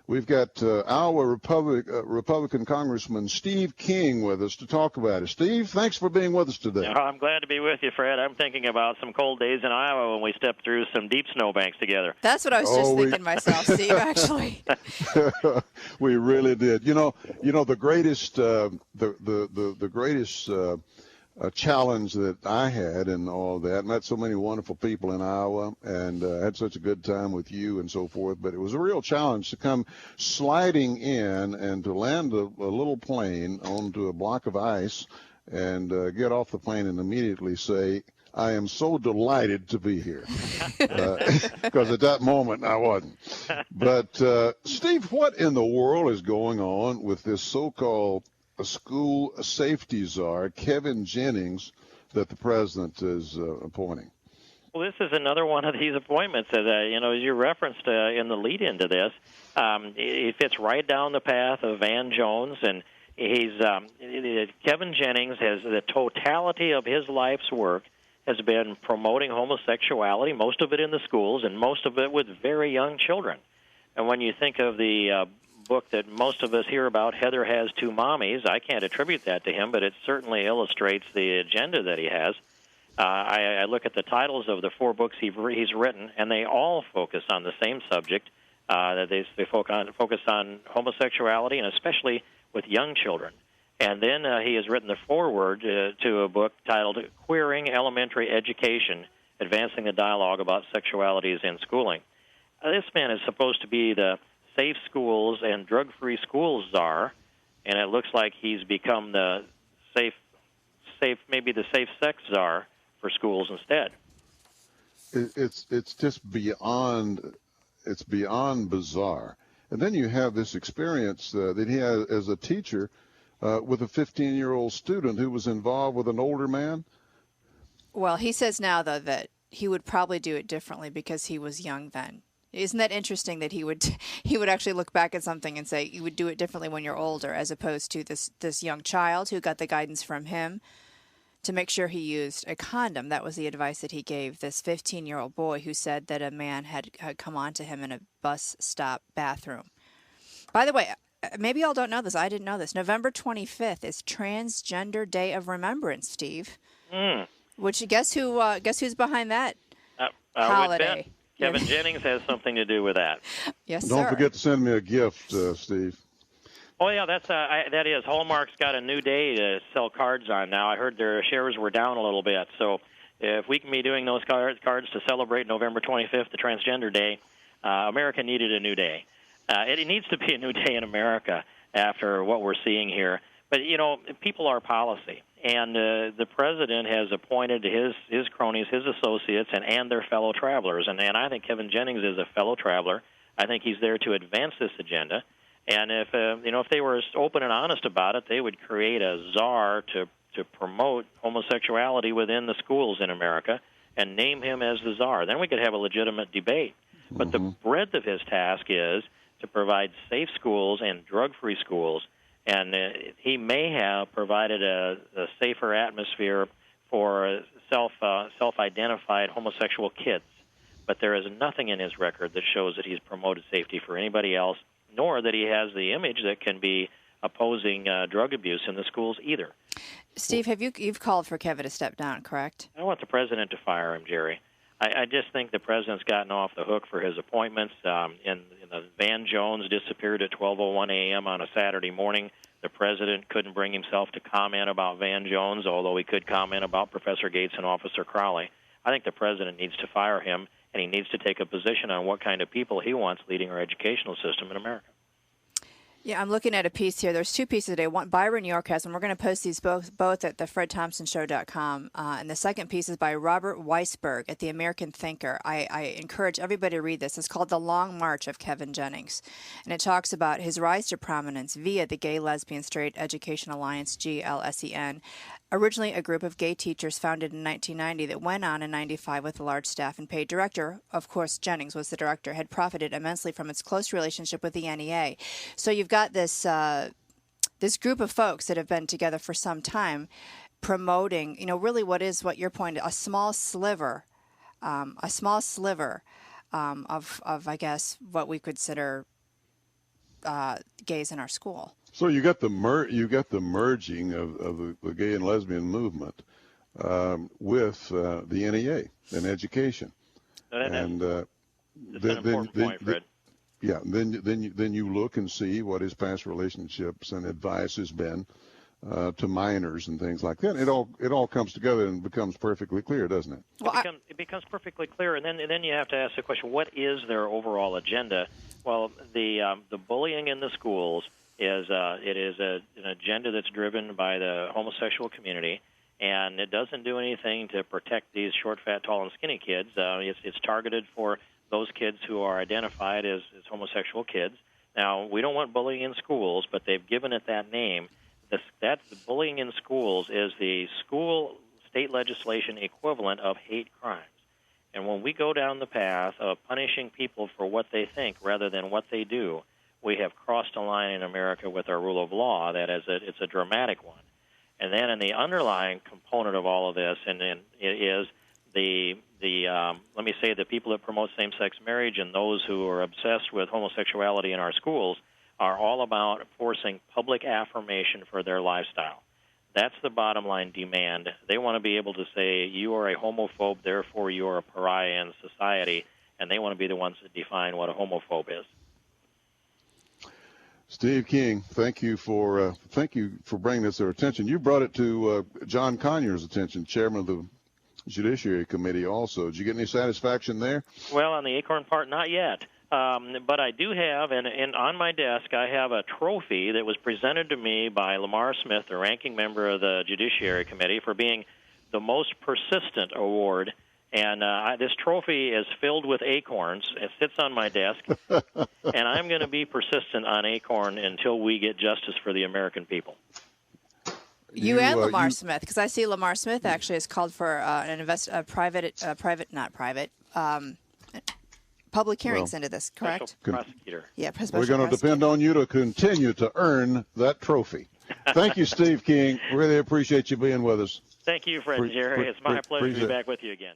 We've got our Republican Congressman Steve King with us to talk about it. Steve, thanks for being with us today. I'm glad to be with you, Fred. I'm thinking about some cold days in Iowa when we stepped through some deep snowbanks together. That's what I was just thinking myself, Steve, actually. We really did. You know, the greatest, a challenge that I had in all that. Met so many wonderful people in Iowa and had such a good time with you and so forth. But it was a real challenge to come sliding in and to land a little plane onto a block of ice and get off the plane and immediately say, I am so delighted to be here. Because at that moment I wasn't. But, Steve, what in the world is going on with this so-called school safety czar, Kevin Jennings, that the president is appointing? Well, this is another one of these appointments that, as you referenced in the lead-in to this, it fits right down the path of Van Jones, and Kevin Jennings has the totality of his life's work has been promoting homosexuality, most of it in the schools, and most of it with very young children. And when you think of the book that most of us hear about, Heather Has Two Mommies, I can't attribute that to him, but it certainly illustrates the agenda that he has. I look at the titles of the 4 books he's written, and they all focus on the same subject. They focus on homosexuality, and especially with young children. And then he has written the foreword to a book titled Queering Elementary Education, Advancing the Dialogue About Sexualities in Schooling. This man is supposed to be the safe schools and drug-free schools czar, and it looks like he's become the maybe the safe sex czar for schools instead. It's just beyond bizarre. And then you have this experience that he has as a teacher with a 15-year-old student who was involved with an older man. Well, he says now, though, that he would probably do it differently because he was young then. Isn't that interesting that he would actually look back at something and say you would do it differently when you're older, as opposed to this young child who got the guidance from him to make sure he used a condom. That was the advice that he gave this 15-year-old boy who said that a man had come on to him in a bus stop bathroom. By the way, maybe y'all don't know this. I didn't know this. November 25th is Transgender Day of Remembrance, Steve. Which guess who's behind that holiday? Kevin Jennings has something to do with that. Yes, sir. Don't forget to send me a gift, Steve. Oh, yeah, that is. Hallmark's got a new day to sell cards on now. I heard their shares were down a little bit. So if we can be doing those cards to celebrate November 25th, the Transgender Day, America needed a new day. It needs to be a new day in America after what we're seeing here. But, people are policy. And the president has appointed his cronies, his associates, and their fellow travelers. And I think Kevin Jennings is a fellow traveler. I think he's there to advance this agenda. And if they were open and honest about it, they would create a czar to promote homosexuality within the schools in America and name him as the czar. Then we could have a legitimate debate. But the breadth of his task is to provide safe schools and drug-free schools. And he may have provided a safer atmosphere for self-identified homosexual kids. But there is nothing in his record that shows that he's promoted safety for anybody else, nor that he has the image that can be opposing drug abuse in the schools either. Steve, you've called for Kevin to step down, correct? I want the president to fire him, Jerry. I just think the president's gotten off the hook for his appointments. Van Jones disappeared at 12:01 a.m. on a Saturday morning. The president couldn't bring himself to comment about Van Jones, although he could comment about Professor Gates and Officer Crowley. I think the president needs to fire him, and he needs to take a position on what kind of people he wants leading our educational system in America. Yeah, I'm looking at a piece here. There's 2 pieces today. One, Byron York has, and we're going to post these both at thefredthompsonshow.com. And the second piece is by Robert Weisberg at The American Thinker. I encourage everybody to read this. It's called The Long March of Kevin Jennings. And it talks about his rise to prominence via the Gay Lesbian Straight Education Alliance, GLSEN, originally a group of gay teachers founded in 1990 that went on in 95 with a large staff and paid director. Of course, Jennings was the director, had profited immensely from its close relationship with the NEA. So you've got this group of folks that have been together for some time promoting, really what your point, a small sliver of I guess, what we consider gays in our school. So you got the merging of the gay and lesbian movement with the NEA and education, and that's an important point, Fred. Yeah, then you look and see what his past relationships and advice has been to minors and things like that. It all comes together and becomes perfectly clear, doesn't it? Well, it becomes perfectly clear, and then you have to ask the question: what is their overall agenda? Well, the bullying in the schools is an agenda that's driven by the homosexual community, and it doesn't do anything to protect these short, fat, tall, and skinny kids. It's targeted for those kids who are identified as homosexual kids. Now, we don't want bullying in schools, but they've given it that name. That's the bullying in schools is the school state legislation equivalent of hate crimes. And when we go down the path of punishing people for what they think rather than what they do, we have crossed a line in America with our rule of law that it's a dramatic one. And then in the underlying component of all of this, and it is let me say the people that promote same-sex marriage and those who are obsessed with homosexuality in our schools are all about forcing public affirmation for their lifestyle. That's the bottom line demand. They want to be able to say, you are a homophobe, therefore you are a pariah in society, and they want to be the ones that define what a homophobe is. Steve King, thank you for bringing this to our attention. You brought it to John Conyers' attention, chairman of the Judiciary Committee also. Did you get any satisfaction there? Well, on the Acorn part, not yet. But I do have, and on my desk, I have a trophy that was presented to me by Lamar Smith, the ranking member of the Judiciary Committee, for being the most persistent award. And this trophy is filled with acorns. It sits on my desk, and I'm going to be persistent on Acorn until we get justice for the American people. You and Lamar Smith, because I see Lamar Smith actually has called for public hearings into this, correct? Prosecutor. Yeah, we're going to depend on you to continue to earn that trophy. Thank you, Steve King. Really appreciate you being with us. Thank you, Fred and Jerry. It's my pleasure to be back with you again.